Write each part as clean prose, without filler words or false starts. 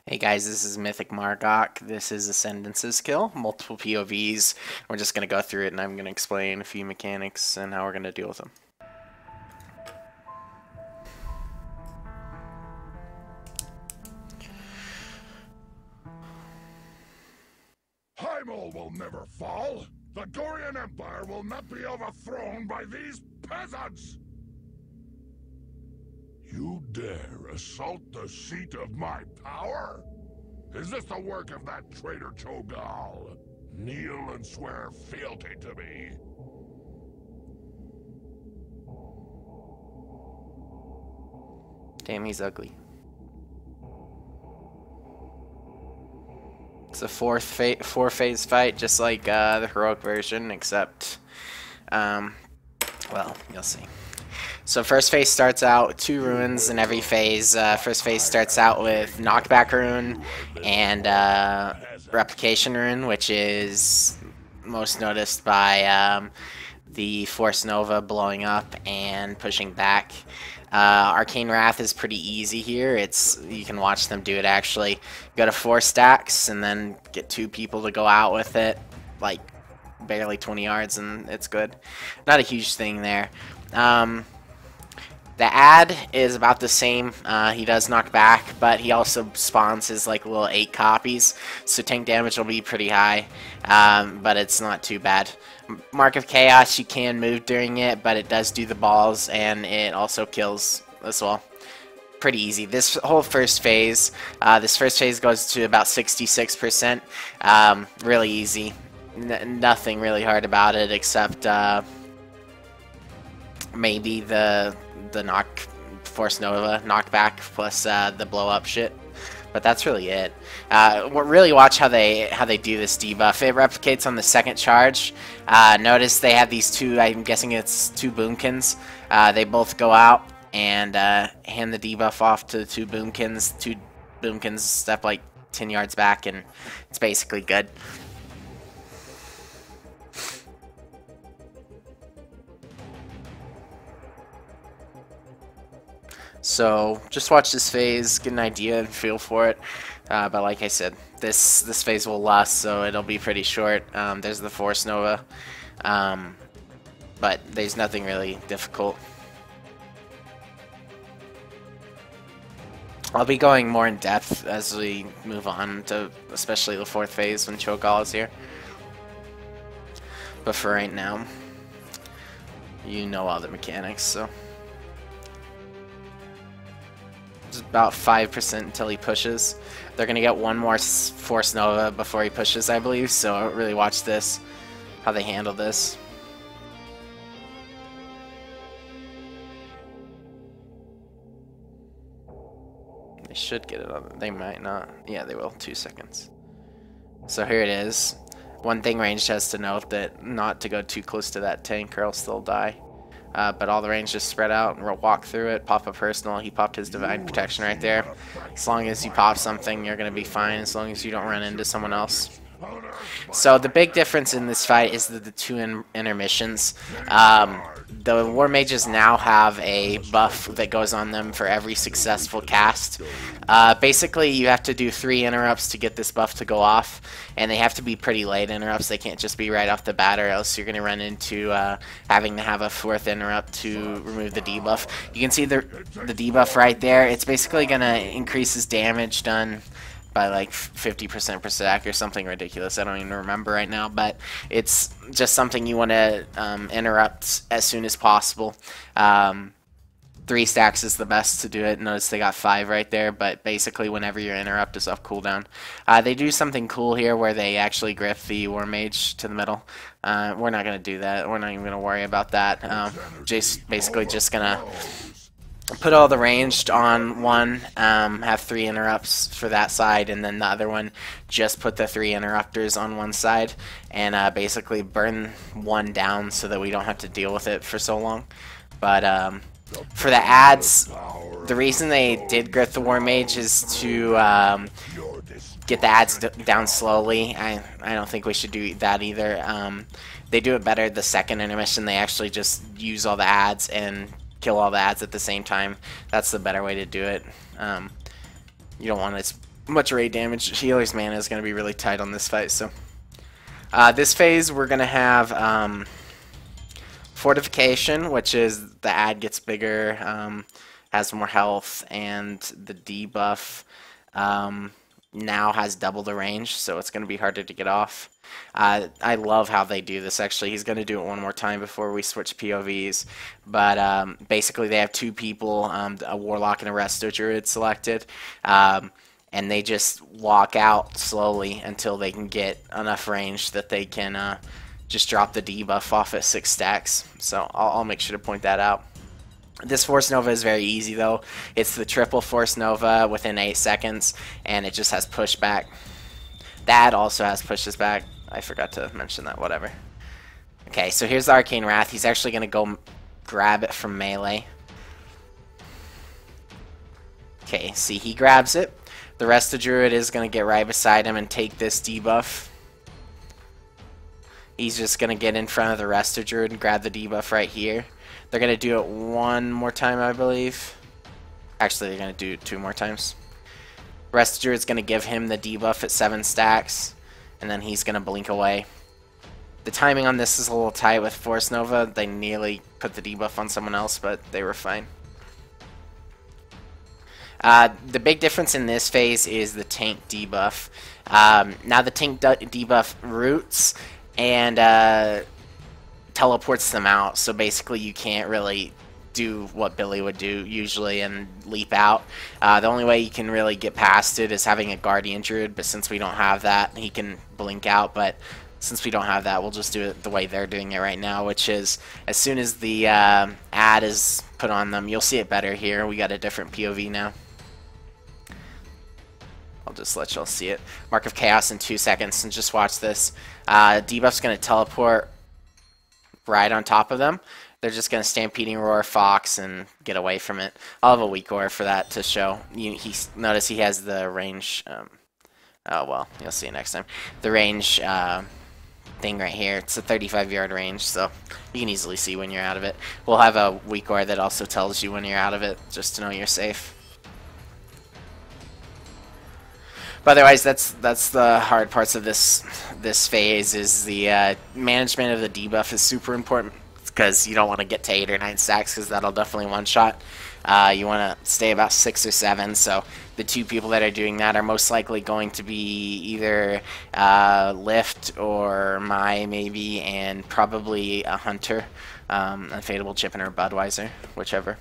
Hey guys, this is Mythic Margok. This is Ascendance's skill, multiple POVs. We're just going to go through it and I'm going to explain a few mechanics and how we're going to deal with them. Heimel will never fall! The Gorian Empire will not be overthrown by these peasants! You dare assault the seat of my power? Is this the work of that traitor Cho'Gall? Kneel and swear fealty to me. Damn, he's ugly. It's a four-phase fight, just like the heroic version, except, well, you'll see. So first phase starts out 2 runes in every phase. First phase starts out with knockback rune and replication rune, which is most noticed by the Force Nova blowing up and pushing back. Arcane Wrath is pretty easy here. You can watch them do it actually. Go to 4 stacks and then get 2 people to go out with it, like barely 20 yards, and it's good. Not a huge thing there. The ad is about the same. He does knock back, but he also spawns his like little 8 copies, so tank damage will be pretty high, but it's not too bad. Mark of Chaos, you can move during it, but it does do the balls, and it also kills as well. Pretty easy. This whole first phase goes to about 66%. Really easy. Nothing really hard about it except maybe the Force Nova knockback plus the blow up shit, but that's really it. Really watch how they do this debuff. It replicates on the second charge. Notice they have these 2. I'm guessing it's 2 boomkins. They both go out and hand the debuff off to the 2 boomkins. 2 boomkins step like 10 yards back, and it's basically good. So just watch this phase, get an idea and feel for it. But like I said, this phase will last, so it'll be pretty short. There's the Force Nova, but there's nothing really difficult. I'll be going more in depth as we move on to especially the 4th phase when Cho'Gall is here. But for right now, you know all the mechanics, so. It's about 5% until he pushes. They're going to get 1 more Force Nova before he pushes, I believe, so really watch this, how they handle this. They should get it on. They might not. Yeah, they will. 2 seconds. So here it is. One thing ranged has to note that not to go too close to that tank or else they'll die. But all the range just spread out and we'll walk through it. Pop a personal. He popped his divine protection right there. As long as you pop something, you're going to be fine as long as you don't run into someone else. So the big difference in this fight is the 2 intermissions. The War Mages now have a buff that goes on them for every successful cast. Basically, you have to do 3 interrupts to get this buff to go off, and they have to be pretty late interrupts. They can't just be right off the bat, or else you're going to run into having to have a 4th interrupt to remove the debuff. You can see the debuff right there. It's basically going to increase his damage done by like 50% per stack or something ridiculous. I don't even remember right now, but it's just something you want to interrupt as soon as possible. 3 stacks is the best to do it. Notice they got 5 right there, but basically whenever your interrupt is off cooldown. They do something cool here where they actually grip the War Mage to the middle. We're not going to do that. We're not even going to worry about that. Basically just going to put all the ranged on one, have 3 interrupts for that side, and then the other one just put the 3 interrupters on one side, and basically burn one down so that we don't have to deal with it for so long. But for the ads, the reason they did grip the War Mage is to get the ads down slowly. I don't think we should do that either. They do it better the second intermission. They actually just use all the ads and kill all the ads at the same time. That's the better way to do it. You don't want to much raid damage. Healer's mana is going to be really tight on this fight. So this phase we're going to have Fortification, which is the ad gets bigger, has more health, and the debuff now has double the range, so it's going to be harder to get off. I love how they do this, actually. He's going to do it one more time before we switch POVs. But basically they have two people, a Warlock and a Resto Druid selected. And they just walk out slowly until they can get enough range that they can just drop the debuff off at 6 stacks. So I'll make sure to point that out. This Force Nova is very easy though. It's the triple Force Nova within 8 seconds, and it just has pushback. That also has pushes back. I forgot to mention that, whatever. Okay, so here's the Arcane Wrath. He's actually going to go grab it from melee. Okay, see, he grabs it. The rest of Druid is going to get right beside him and take this debuff. He's just going to get in front of the rest of Druid and grab the debuff right here. They're going to do it one more time, I believe. Actually, they're going to do it 2 more times. Rest of Druid's going to give him the debuff at 7 stacks, and then he's going to blink away. The timing on this is a little tight with Force Nova. They nearly put the debuff on someone else, but they were fine. The big difference in this phase is the tank debuff. Now the tank debuff roots and teleports them out, so basically you can't really do what Billy would do usually and leap out. The only way you can really get past it is having a Guardian Druid, but since we don't have that, he can blink out. But since we don't have that, we'll just do it the way they're doing it right now, which is as soon as the ad is put on them, you'll see it better here. We got a different POV now. I'll just let y'all see it. Mark of Chaos in 2 seconds, and just watch this. Debuff's going to teleport right on top of them. They're just going to Stampeding Roar, Fox, and get away from it. I'll have a weak aura for that to show. Notice he has the range. Oh, well, you'll see it next time. The range thing right here. It's a 35-yard range, so you can easily see when you're out of it. We'll have a weak aura that also tells you when you're out of it, just to know you're safe. But otherwise, that's the hard parts of this phase. Is the management of the debuff is super important, because you don't want to get to 8 or 9 stacks, because that'll definitely one-shot. You want to stay about 6 or 7, so the 2 people that are doing that are most likely going to be either Lift or Mai, maybe, and probably a Hunter, Unfadable Chippen or Budweiser, whichever.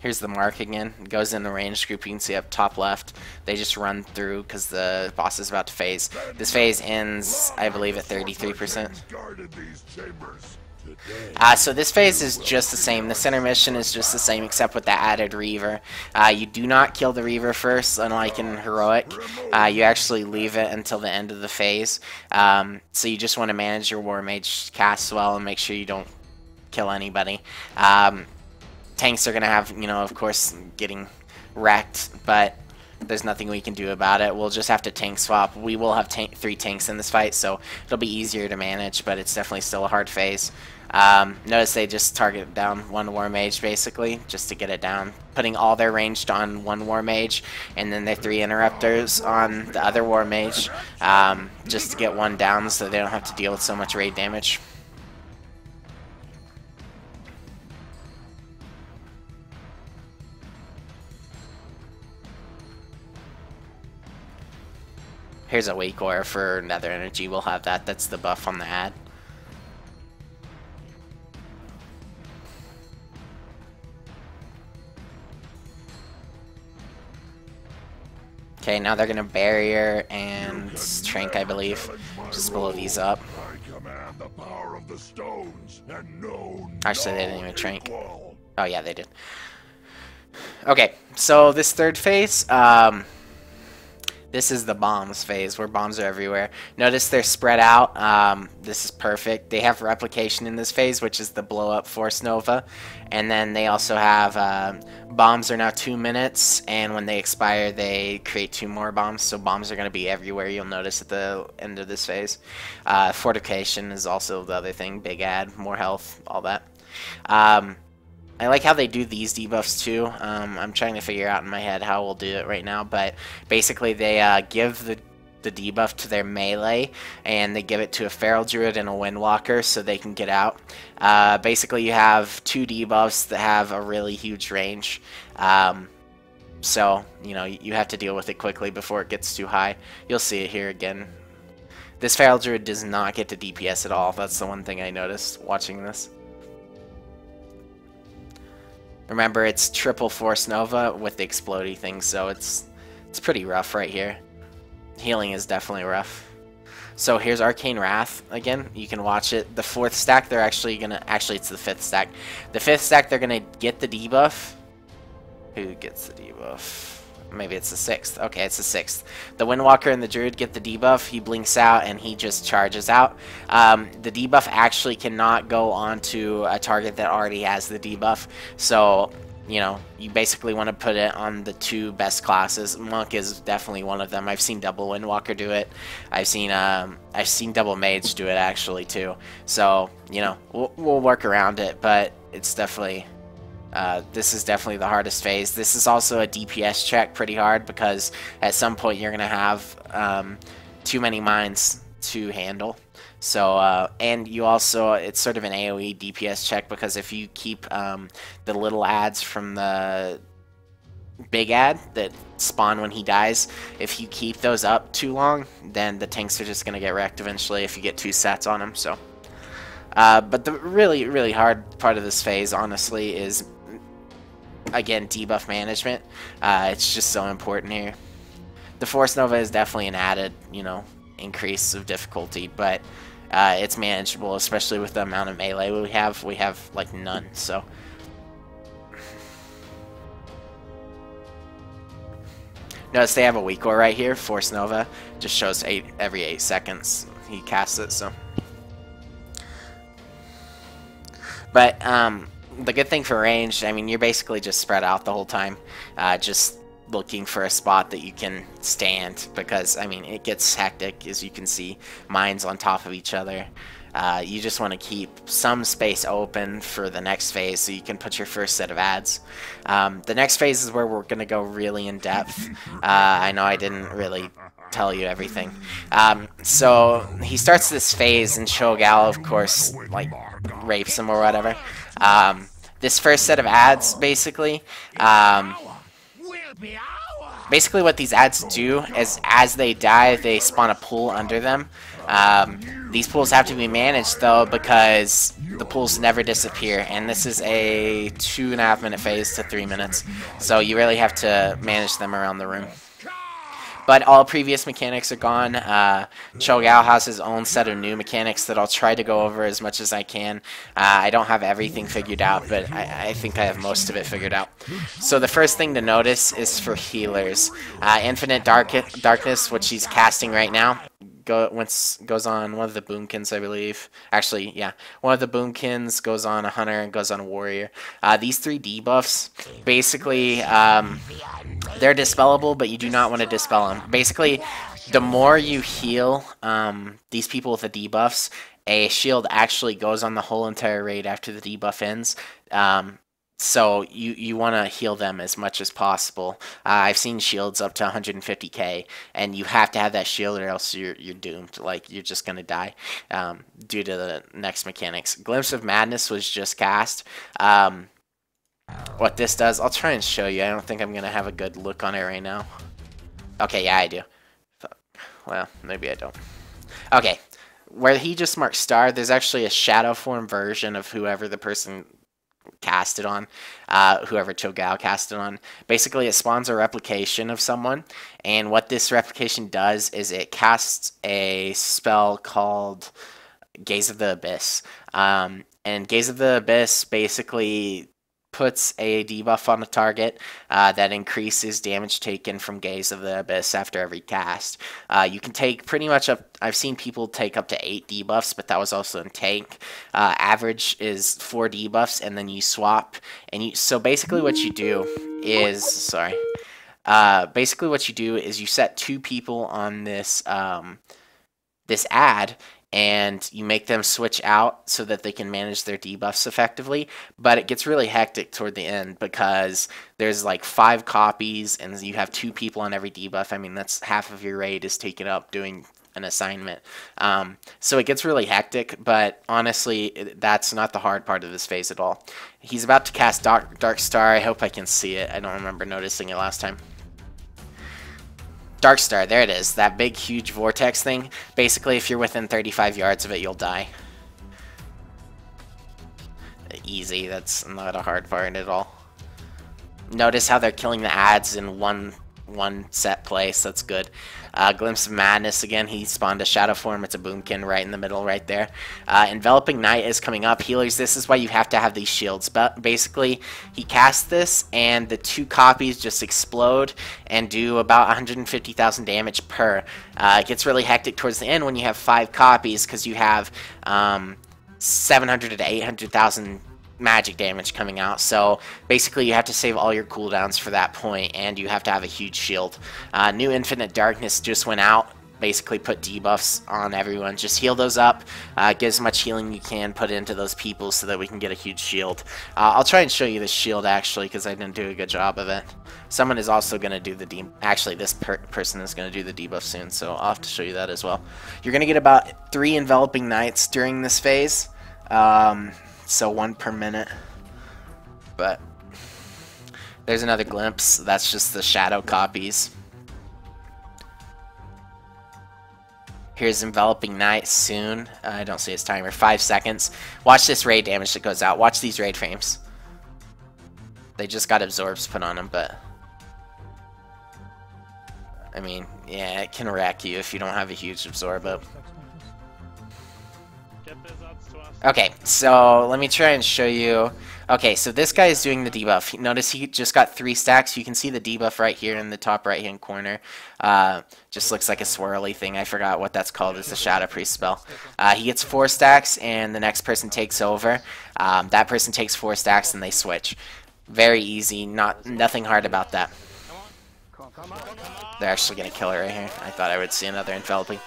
Here's the mark again. It goes in the range group. You can see up top left. They just run through because the boss is about to phase. This phase ends, I believe, at 33%. So this phase is just the same. The center mission is just the same, except with the added Reaver. You do not kill the Reaver first, unlike in Heroic. You actually leave it until the end of the phase. So you just want to manage your War Mage cast well and make sure you don't kill anybody. Tanks are going to have, of course, getting wrecked, but there's nothing we can do about it. We'll just have to tank swap. We will have 3 tanks in this fight, so it'll be easier to manage, but it's definitely still a hard phase. Notice they just target down 1 War Mage, basically, just to get it down. Putting all their ranged on 1 War Mage, and then their 3 Interrupters on the other War Mage, just to get 1 down so they don't have to deal with so much raid damage. Here's a weak aura for Nether Energy. We'll have that. That's the buff on the ad. Okay, now they're gonna barrier and trank, I believe. Just blow these up. Actually, they didn't even trank. Oh yeah, they did. Okay, so this third phase, this is the bombs phase, where bombs are everywhere. Notice they're spread out. This is perfect. They have replication in this phase, which is the blow up Force Nova. And then they also have bombs are now 2 minutes, and when they expire, they create 2 more bombs. So bombs are going to be everywhere, you'll notice at the end of this phase. Fortification is also the other thing. Big ad, more health, all that. I like how they do these debuffs too. I'm trying to figure out in my head how we'll do it right now, but basically they give the debuff to their melee, and they give it to a Feral Druid and a Windwalker so they can get out. Basically, you have 2 debuffs that have a really huge range. So, you know, you have to deal with it quickly before it gets too high. You'll see it here again. This Feral Druid does not get to DPS at all. That's the one thing I noticed watching this. Remember, it's triple Force Nova with the explodey thing, so it's pretty rough right here. Healing is definitely rough. So here's Arcane Wrath again. You can watch it. The 4th stack, they're actually gonna... Actually, it's the 5th stack. The 5th stack, they're gonna get the debuff. Who gets the debuff? Maybe it's the 6th. Okay, it's the 6th. The Windwalker and the Druid get the debuff. He blinks out and he just charges out. The debuff actually cannot go onto a target that already has the debuff. So, you know, you basically want to put it on the 2 best classes. Monk is definitely one of them. I've seen double Windwalker do it. I've seen double Mage do it actually too. So, you know, we'll work around it, but it's definitely... this is definitely the hardest phase. This is also a DPS check pretty hard because at some point you're going to have too many mines to handle. So, and you also, it's sort of an AoE DPS check because if you keep the little ads from the big ad that spawn when he dies, if you keep those up too long, then the tanks are just going to get wrecked eventually if you get 2 sets on them. So, but the really hard part of this phase, honestly, is again, debuff management. It's just so important here. The Force Nova is definitely an added, you know, increase of difficulty, but it's manageable, especially with the amount of melee we have. We have, like, none, so... Notice they have a weak ore right here. Force Nova just shows every 8 seconds he casts it, so... But, the good thing for ranged, I mean, you're basically just spread out the whole time, just looking for a spot that you can stand, because, I mean, it gets hectic, as you can see, mines on top of each other. You just want to keep some space open for the next phase so you can put your first set of ads. The next phase is where we're going to go really in depth. I know I didn't really tell you everything. So he starts this phase, and Cho'Gall, of course, like, rapes him or whatever. This first set of ads, basically what these ads do is, as they die, they spawn a pool under them. These pools have to be managed, though, because the pools never disappear, and this is a 2.5 minute phase to 3 minutes, so you really have to manage them around the room. But all previous mechanics are gone. Cho'Gall has his own set of new mechanics that I'll try to go over as much as I can. I don't have everything figured out, but I think I have most of it figured out. So the first thing to notice is for healers. Infinite Darkness, which he's casting right now, goes on one of the boomkins, I believe. Actually, yeah, one of the boomkins goes on a hunter and goes on a warrior. These 3 debuffs, basically, they're dispellable, but you do not want to dispel them. Basically, the more you heal these people with the debuffs, a shield actually goes on the whole entire raid after the debuff ends. So you want to heal them as much as possible. I've seen shields up to 150k, and you have to have that shield or else you're doomed. Like, you're just going to die due to the next mechanics. Glimpse of Madness was just cast. What this does, I'll try and show you. I don't think I'm going to have a good look on it right now. Okay, yeah, I do. Well, maybe I don't. Okay, where he just marked star, there's actually a shadow form version of whoever the person cast it on, whoever Cho'Gall cast it on. Basically, it spawns a replication of someone, and what this replication does is it casts a spell called Gaze of the Abyss. And Gaze of the Abyss basically puts a debuff on the target that increases damage taken from Gaze of the Abyss after every cast. You can take pretty much up, I've seen people take up to 8 debuffs, but that was also in tank. Average is 4 debuffs, and then you swap. And so basically what you do is, basically what you do is you set 2 people on this, this ad, and you make them switch out so that they can manage their debuffs effectively. But it gets really hectic toward the end because there's like 5 copies and you have 2 people on every debuff. I mean, that's half of your raid is taken up doing an assignment. So it gets really hectic, but honestly, that's not the hard part of this phase at all. He's about to cast Dark Star. I hope I can see it. I don't remember noticing it last time. Dark Star, there it is. That big, huge vortex thing. Basically, if you're within 35 yards of it, you'll die. Easy. That's not a hard part at all. Notice how they're killing the ads in one set place. That's good. Glimpse of Madness again. He spawned a Shadow Form. It's a Boomkin right in the middle right there. Enveloping Night is coming up. Healers, this is why you have to have these shields. But basically, he casts this, and the 2 copies just explode and do about 150,000 damage per. It gets really hectic towards the end when you have 5 copies because you have 700 to 800,000 magic damage coming out. So basically you have to save all your cooldowns for that point, and you have to have a huge shield. New Infinite Darkness just went out. Basically put debuffs on everyone. Just heal those up. Get as much healing you can put into those people so that we can get a huge shield. I'll try and show you the shield actually because I didn't do a good job of it. Someone is also going to do the actually this person is going to do the debuff soon, so I'll have to show you that as well. You're going to get about 3 Enveloping Nights during this phase. So 1 per minute. But there's another glimpse. That's just the shadow copies. Here's Enveloping Night soon. I don't see his timer. 5 seconds. Watch this raid damage that goes out. Watch these raid frames. They just got absorbs put on them, but I mean, yeah, it can wreck you if you don't have a huge absorb up. Okay, so let me try and show you. Okay, so this guy is doing the debuff. Notice he just got 3 stacks. You can see the debuff right here in the top right hand corner. Just looks like a swirly thing. I forgot what that's called. It's a Shadow Priest spell. He gets 4 stacks and the next person takes over. That person takes 4 stacks and they switch. Very easy. Nothing hard about that. They're actually going to kill it right here. I thought I would see another enveloping.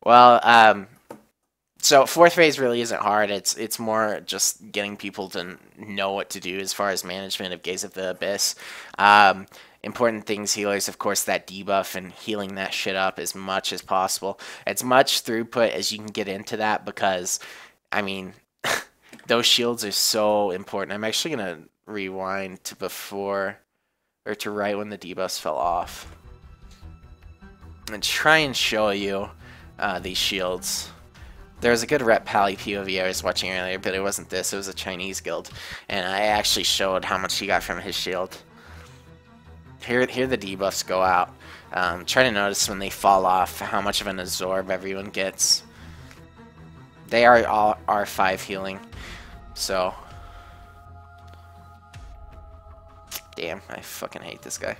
Well, so 4th phase really isn't hard. It's more just getting people to know what to do as far as management of Gaze of the Abyss. Important things, healers, of course, that debuff and healing that shit up as much as possible. As much throughput as you can get into that because, I mean, those shields are so important. I'm actually going to rewind to before, or to right when the debuffs fell off. And try and show you these shields. There was a good Rep Pally POV I was watching earlier, but it wasn't this. It was a Chinese guild, and I actually showed how much he got from his shield. Here the debuffs go out. Try to notice when they fall off how much of an absorb everyone gets. They are all R5 healing, so damn, I fucking hate this guy.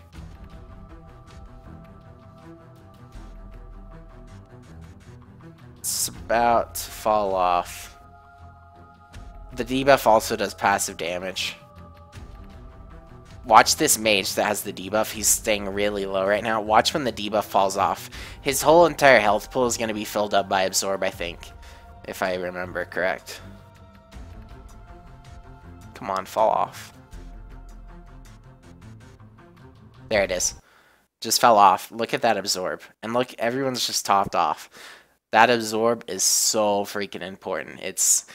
It's about to fall off. The debuff also does passive damage. Watch this mage that has the debuff. He's staying really low right now. Watch when the debuff falls off. His whole entire health pool is going to be filled up by absorb, I think. If I remember correct. Come on, fall off. There it is. Just fell off. Look at that absorb. And look, everyone's just topped off. That absorb is so freaking important. It's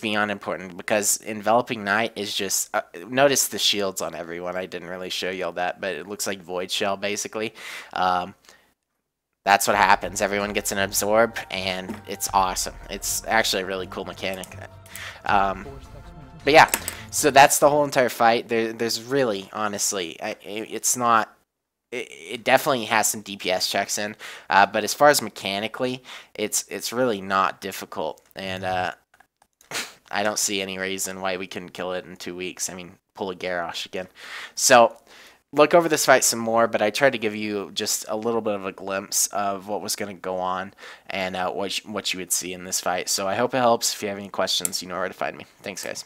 beyond important because Enveloping Night is just... notice the shields on everyone. I didn't really show you all that, but it looks like Void Shell, basically. That's what happens. Everyone gets an absorb, and it's awesome. It's actually a really cool mechanic. But yeah, so that's the whole entire fight. There's really, honestly, it's not... It definitely has some DPS checks in, but as far as mechanically, it's really not difficult, and I don't see any reason why we couldn't kill it in 2 weeks. I mean, pull a Garrosh again. So look over this fight some more, but I tried to give you just a little bit of a glimpse of what was going to go on and what you would see in this fight. So I hope it helps. If you have any questions, you know where to find me. Thanks, guys.